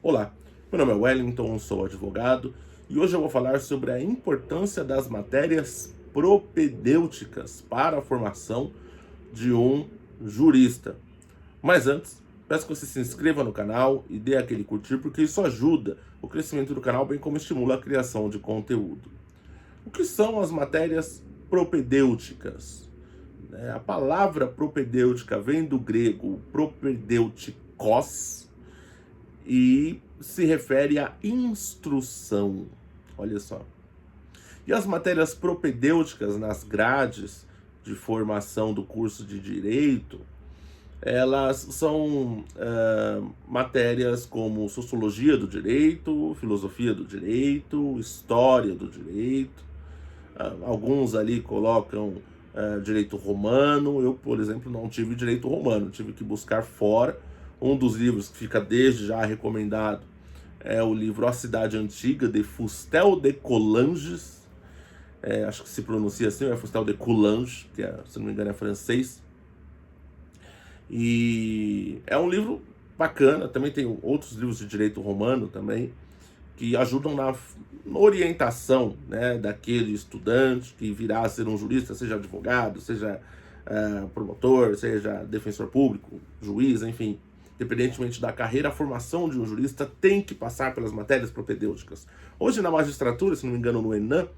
Olá, meu nome é Wellington, sou advogado e hoje eu vou falar sobre a importância das matérias propedêuticas para a formação de um jurista. Mas antes, peço que você se inscreva no canal e dê aquele curtir, porque isso ajuda o crescimento do canal, bem como estimula a criação de conteúdo. O que são as matérias propedêuticas? A palavra propedêutica vem do grego propedeutikos, e se refere à instrução. Olha só. E as matérias propedêuticas nas grades de formação do curso de Direito, elas são matérias como Sociologia do Direito, Filosofia do Direito, História do Direito. Alguns ali colocam Direito Romano. Eu, por exemplo, não tive Direito Romano, tive que buscar fora. Um dos livros que fica desde já recomendado é o livro A Cidade Antiga, de Fustel de Coulanges. Acho que se pronuncia assim, é Fustel de Coulanges, que se não me engano é francês. E é um livro bacana. Também tem outros livros de direito romano também, que ajudam na orientação, né, daquele estudante que virá a ser um jurista, seja advogado, seja promotor, seja defensor público, juiz, enfim. Independentemente da carreira, a formação de um jurista tem que passar pelas matérias propedêuticas. Hoje na magistratura, se não me engano no ENAM,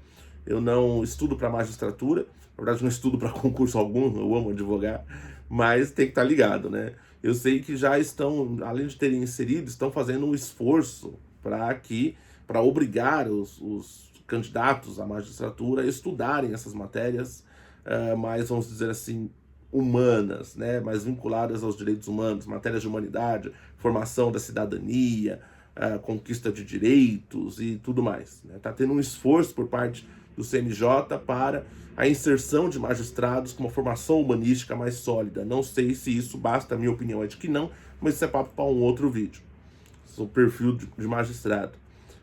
eu não estudo para magistratura, na verdade não estudo para concurso algum, eu amo advogar, mas tem que estar ligado, né? Eu sei que já estão, além de terem inserido, estão fazendo um esforço para obrigar os candidatos à magistratura a estudarem essas matérias mais, vamos dizer assim, humanas, né, mais vinculadas aos direitos humanos, matérias de humanidade, formação da cidadania, conquista de direitos e tudo mais. Está tendo um esforço por parte do CNJ para a inserção de magistrados com uma formação humanística mais sólida. Não sei se isso basta, a minha opinião é de que não, mas isso é papo para um outro vídeo. O perfil de magistrado.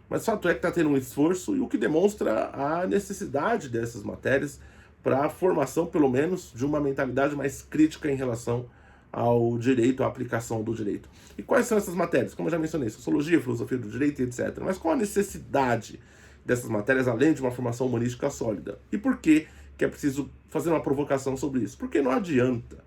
Mas o fato é que está tendo um esforço, e o que demonstra a necessidade dessas matérias para a formação, pelo menos, de uma mentalidade mais crítica em relação ao direito, à aplicação do direito. E quais são essas matérias? Como eu já mencionei, sociologia, filosofia do direito, etc. Mas qual a necessidade dessas matérias, além de uma formação humanística sólida? E por que é preciso fazer uma provocação sobre isso? Porque não adianta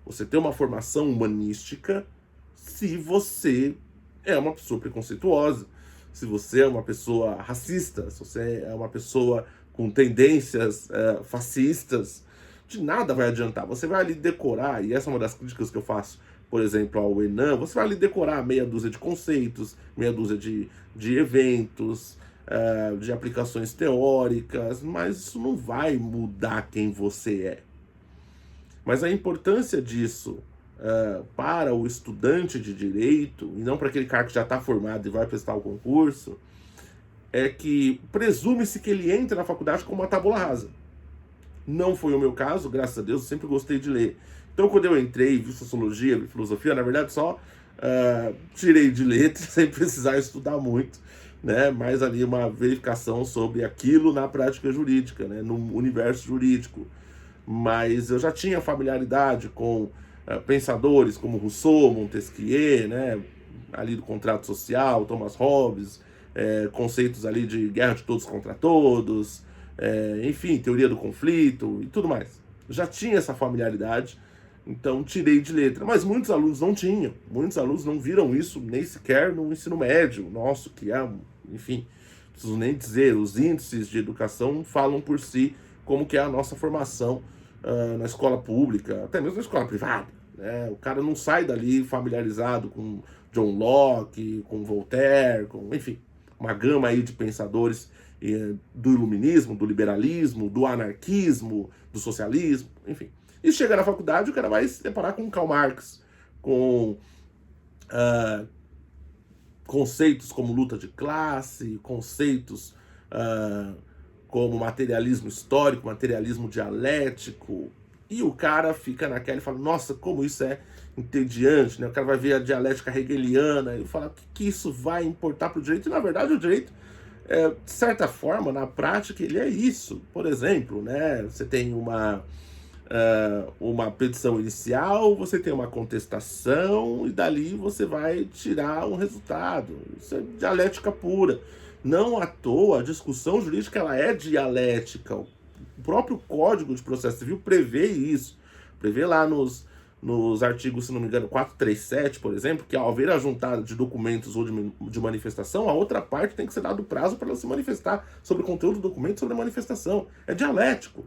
você ter uma formação humanística se você é uma pessoa preconceituosa, se você é uma pessoa racista, se você é uma pessoa com tendências fascistas, de nada vai adiantar. Você vai ali decorar, e essa é uma das críticas que eu faço, por exemplo, ao ENAM, você vai ali decorar meia dúzia de conceitos, meia dúzia de eventos, de aplicações teóricas, mas isso não vai mudar quem você é. Mas a importância disso para o estudante de direito, e não para aquele cara que já está formado e vai prestar o concurso, é que presume-se que ele entra na faculdade com uma tábula rasa. Não foi o meu caso, graças a Deus, eu sempre gostei de ler. Então, quando eu entrei, vi sociologia, vi filosofia, na verdade só tirei de letra, sem precisar estudar muito, né? Mas ali uma verificação sobre aquilo na prática jurídica, né? No universo jurídico. Mas eu já tinha familiaridade com pensadores como Rousseau, Montesquieu, né? Ali do contrato social, Thomas Hobbes, conceitos ali de guerra de todos contra todos, enfim, teoria do conflito e tudo mais. Já tinha essa familiaridade, então tirei de letra. Mas muitos alunos não tinham, muitos alunos não viram isso nem sequer no ensino médio nosso, que é, enfim, não preciso nem dizer, os índices de educação falam por si, como que é a nossa formação na escola pública, até mesmo na escola privada. O cara não sai dali familiarizado com John Locke, com Voltaire, com, enfim, uma gama aí de pensadores do iluminismo, do liberalismo, do anarquismo, do socialismo, enfim. E chega na faculdade, o cara vai se deparar com Karl Marx, com conceitos como luta de classe, conceitos como materialismo histórico, materialismo dialético, e o cara fica naquela e fala, nossa, como isso é entediante, né? O cara vai ver a dialética hegeliana e fala, o que isso vai importar para o direito? E na verdade o direito, de certa forma, na prática, ele é isso. Por exemplo, né? Você tem uma uma petição inicial, você tem uma contestação e dali você vai tirar um resultado. Isso é dialética pura. Não à toa, a discussão jurídica ela é dialética. O próprio Código de Processo Civil prevê isso. Prevê lá nos artigos, se não me engano, 437, por exemplo, que ao haver a juntada de documentos ou de manifestação, a outra parte tem que ser dado prazo para ela se manifestar sobre o conteúdo do documento, sobre a manifestação. É dialético.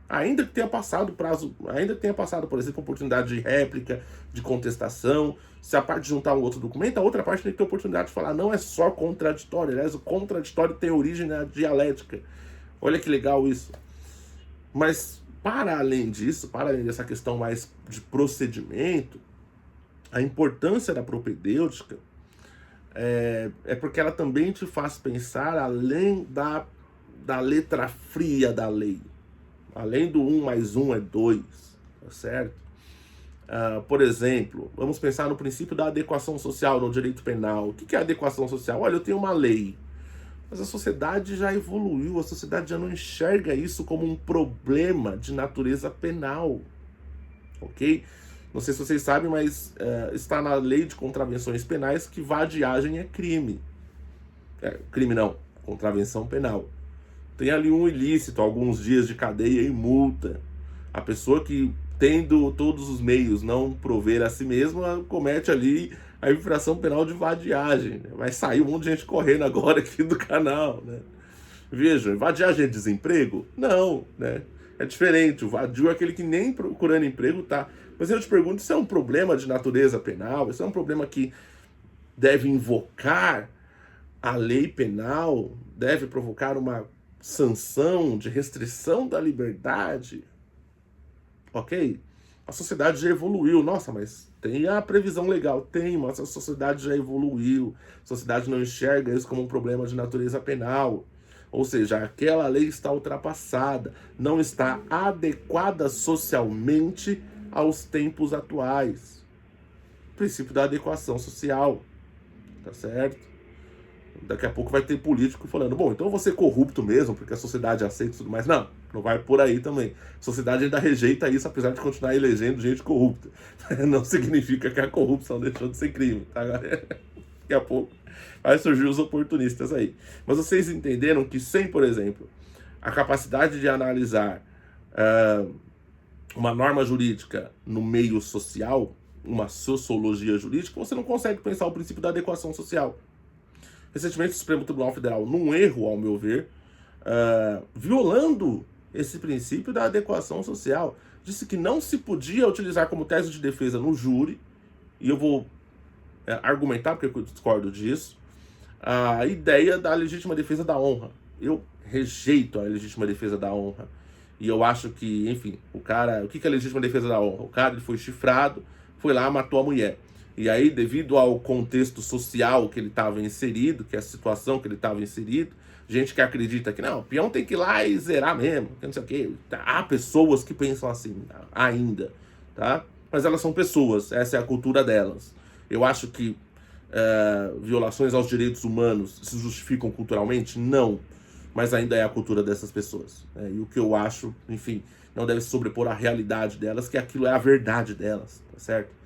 Ainda que tenha passado prazo, ainda que tenha passado, por exemplo, oportunidade de réplica, de contestação, se a parte juntar um outro documento, a outra parte tem que ter oportunidade de falar, não é só contraditório, aliás, o contraditório tem origem na dialética. Olha que legal isso. Mas, para além disso, para além dessa questão mais de procedimento, a importância da propedêutica é porque ela também te faz pensar além da letra fria da lei. Além do 1 mais 1 é 2, tá certo? Por exemplo, vamos pensar no princípio da adequação social no direito penal. O que é adequação social? Olha, eu tenho uma lei, mas a sociedade já evoluiu, a sociedade já não enxerga isso como um problema de natureza penal, ok? Não sei se vocês sabem, mas está na lei de contravenções penais que vadiagem é crime. Crime não, contravenção penal. Tem ali um ilícito, alguns dias de cadeia e multa. A pessoa que, tendo todos os meios, não prover a si mesma, comete ali a infração penal de vadiagem. Vai sair um monte de gente correndo agora aqui do canal, né? Vejam, vadiagem é desemprego? Não, né? É diferente. O vadio é aquele que nem procurando emprego tá. Mas eu te pergunto, isso é um problema de natureza penal? Isso é um problema que deve invocar a lei penal? Deve provocar uma sanção de restrição da liberdade? Ok? A sociedade já evoluiu. Nossa, mas tem a previsão legal? Tem, mas a sociedade já evoluiu. A sociedade não enxerga isso como um problema de natureza penal. Ou seja, aquela lei está ultrapassada, não está adequada socialmente aos tempos atuais. Princípio da adequação social, tá certo? Daqui a pouco vai ter político falando, bom, então eu vou ser corrupto mesmo, porque a sociedade aceita e tudo mais. Não, não vai por aí também. A sociedade ainda rejeita isso, apesar de continuar elegendo gente corrupta. Não significa que a corrupção deixou de ser crime, tá, galera? Daqui a pouco vai surgir os oportunistas aí. Mas vocês entenderam que sem, por exemplo, a capacidade de analisar uma norma jurídica no meio social, uma sociologia jurídica, você não consegue pensar o princípio da adequação social. Recentemente, o Supremo Tribunal Federal, num erro, ao meu ver, violando esse princípio da adequação social, disse que não se podia utilizar como tese de defesa no júri, e eu vou argumentar, porque eu discordo disso, a ideia da legítima defesa da honra. Eu rejeito a legítima defesa da honra. E eu acho que, enfim, o cara... O que é a legítima defesa da honra? O cara ele foi chifrado, foi lá, matou a mulher. E aí, devido ao contexto social que ele estava inserido, que é a situação que ele estava inserido, gente que acredita que, não, o peão tem que ir lá e zerar mesmo, que não sei o quê. Há pessoas que pensam assim, ainda, tá? Mas elas são pessoas, essa é a cultura delas. Eu acho que violações aos direitos humanos se justificam culturalmente? Não. Mas ainda é a cultura dessas pessoas. E o que eu acho, enfim, não deve se sobrepor à realidade delas, que aquilo é a verdade delas, tá certo?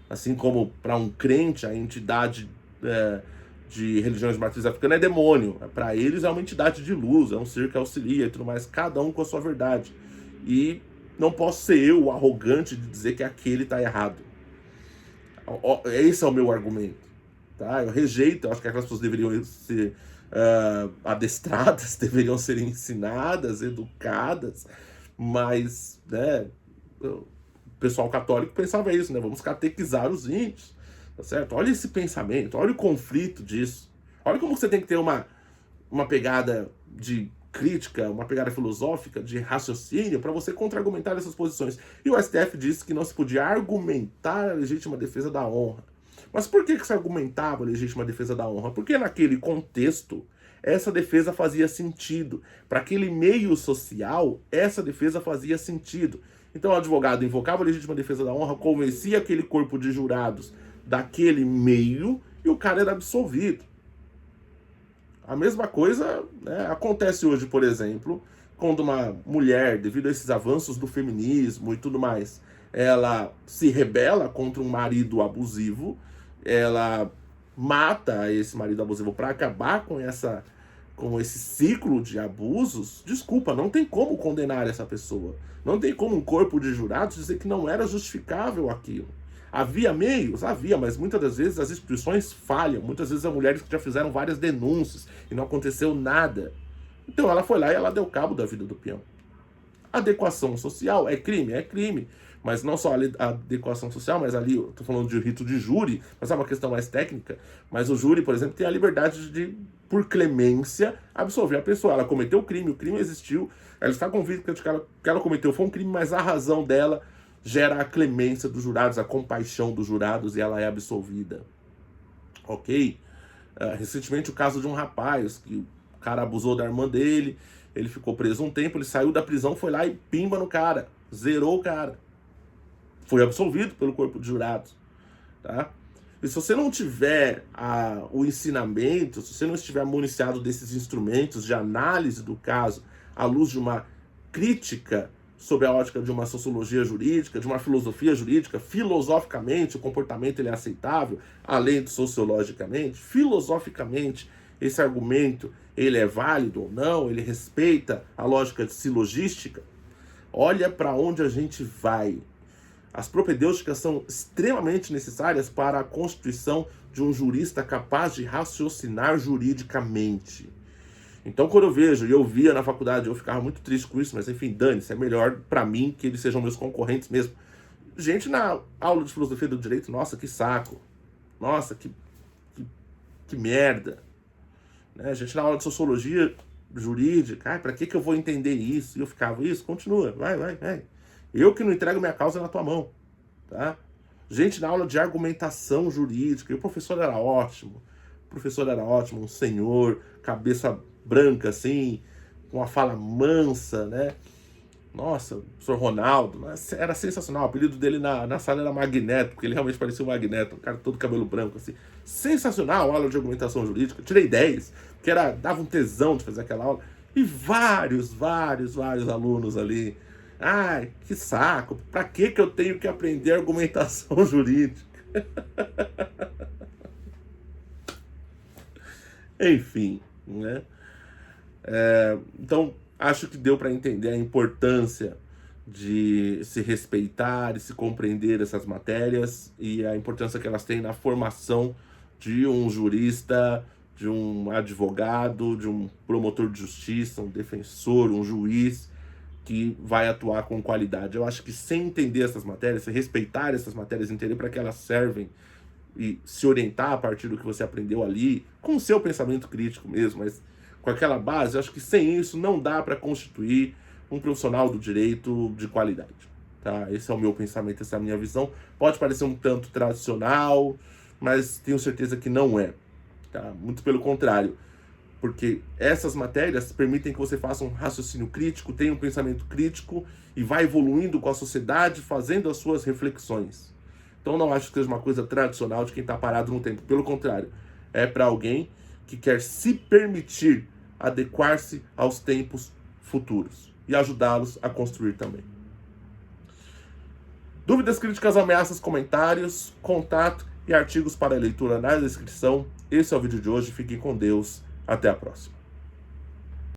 Assim como para um crente, a entidade de religiões de matriz africana é demônio. Para eles é uma entidade de luz, é um ser que auxilia e tudo mais, cada um com a sua verdade. E não posso ser eu o arrogante de dizer que aquele está errado. Esse é o meu argumento. Tá? Eu rejeito, eu acho que aquelas pessoas deveriam ser adestradas, deveriam ser ensinadas, educadas, mas, né, o pessoal católico pensava isso, né? Vamos catequizar os índios, tá certo? Olha esse pensamento, olha o conflito disso. Olha como você tem que ter uma pegada de crítica, uma pegada filosófica, de raciocínio, para você contra-argumentar essas posições. E o STF disse que não se podia argumentar a legítima defesa da honra. Mas por que se argumentava a legítima defesa da honra? Porque naquele contexto, essa defesa fazia sentido. Para aquele meio social, essa defesa fazia sentido. Então o advogado invocava a legítima defesa da honra, convencia aquele corpo de jurados daquele meio e o cara era absolvido. A mesma coisa, né, acontece hoje, por exemplo, quando uma mulher, devido a esses avanços do feminismo e tudo mais, ela se rebela contra um marido abusivo, ela mata esse marido abusivo para acabar com esse ciclo de abusos, desculpa, não tem como condenar essa pessoa. Não tem como um corpo de jurados dizer que não era justificável aquilo. Havia meios? Havia, mas muitas das vezes as instituições falham. Muitas vezes há mulheres que já fizeram várias denúncias e não aconteceu nada. Então ela foi lá e ela deu cabo da vida do peão. Adequação social é crime? É crime. Mas não só a adequação social, mas ali, eu estou falando de rito de júri, mas é uma questão mais técnica. Mas o júri, por exemplo, tem a liberdade de, por clemência, absolver a pessoa. Ela cometeu o crime existiu, ela está convicta de que ela cometeu foi um crime, mas a razão dela gera a clemência dos jurados, a compaixão dos jurados, e ela é absolvida. Ok? Recentemente o caso de um rapaz, que o cara abusou da irmã dele, ele ficou preso um tempo, ele saiu da prisão, foi lá e pimba no cara, zerou o cara. Foi absolvido pelo corpo de jurados, tá? E se você não tiver o ensinamento, se você não estiver municiado desses instrumentos de análise do caso à luz de uma crítica sobre a ótica de uma sociologia jurídica, de uma filosofia jurídica, filosoficamente o comportamento ele é aceitável, além de sociologicamente, filosoficamente esse argumento ele é válido ou não, ele respeita a lógica de silogística, olha para onde a gente vai. As propedêuticas são extremamente necessárias para a constituição de um jurista capaz de raciocinar juridicamente. Então, quando eu vejo, e eu via na faculdade, eu ficava muito triste com isso, mas enfim, dane-se, é melhor para mim que eles sejam meus concorrentes mesmo. Gente na aula de filosofia do direito, nossa, que saco. Nossa, que merda. Né? Gente na aula de sociologia jurídica, para que eu vou entender isso? E eu ficava, isso, continua, vai. Eu que não entrego minha causa na tua mão, tá? Gente na aula de argumentação jurídica, e o professor era ótimo. O professor era ótimo, um senhor, cabeça branca assim, com uma fala mansa, né? Nossa, o professor Ronaldo, era sensacional. O apelido dele na sala era Magneto, porque ele realmente parecia um Magneto, um cara todo cabelo branco, assim. Sensacional a aula de argumentação jurídica. Tirei 10, porque dava um tesão de fazer aquela aula. E vários alunos ali. Ai, que saco. Pra que eu tenho que aprender argumentação jurídica? Enfim, né? Então, acho que deu para entender a importância de se respeitar e se compreender essas matérias e a importância que elas têm na formação de um jurista, de um advogado, de um promotor de justiça, um defensor, um juiz que vai atuar com qualidade. Eu acho que sem entender essas matérias, se respeitar essas matérias, entender para que elas servem e se orientar a partir do que você aprendeu ali, com o seu pensamento crítico mesmo, mas com aquela base, eu acho que sem isso não dá para constituir um profissional do direito de qualidade. Tá? Esse é o meu pensamento, essa é a minha visão. Pode parecer um tanto tradicional, mas tenho certeza que não é. Tá? Muito pelo contrário. Porque essas matérias permitem que você faça um raciocínio crítico, tenha um pensamento crítico e vá evoluindo com a sociedade, fazendo as suas reflexões. Então não acho que seja uma coisa tradicional de quem está parado no tempo. Pelo contrário, é para alguém que quer se permitir adequar-se aos tempos futuros e ajudá-los a construir também. Dúvidas, críticas, ameaças, comentários, contato e artigos para leitura na descrição. Esse é o vídeo de hoje. Fiquem com Deus. Até a próxima.